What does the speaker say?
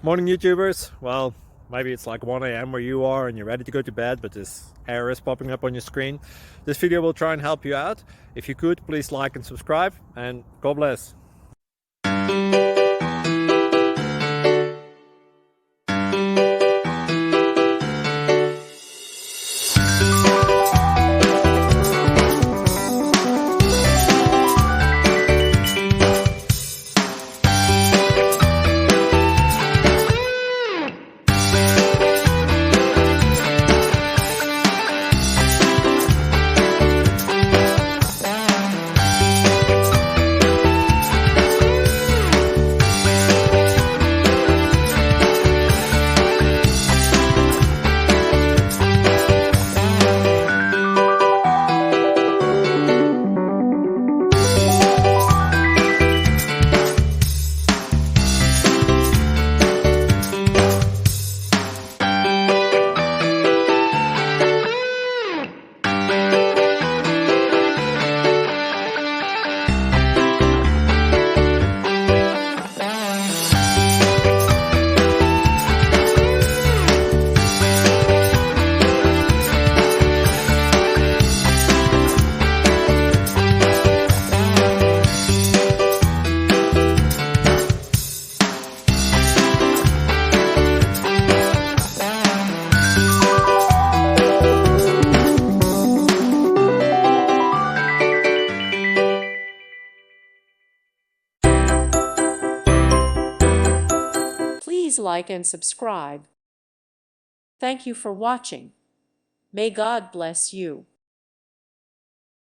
Morning YouTubers. Well, maybe it's like 1 a.m. where you are and you're ready to go to bed, but this error is popping up on your screen. This video will try and help you out. If you could, please like and subscribe, and God bless. Please like and subscribe. Thank you for watching. May God bless you.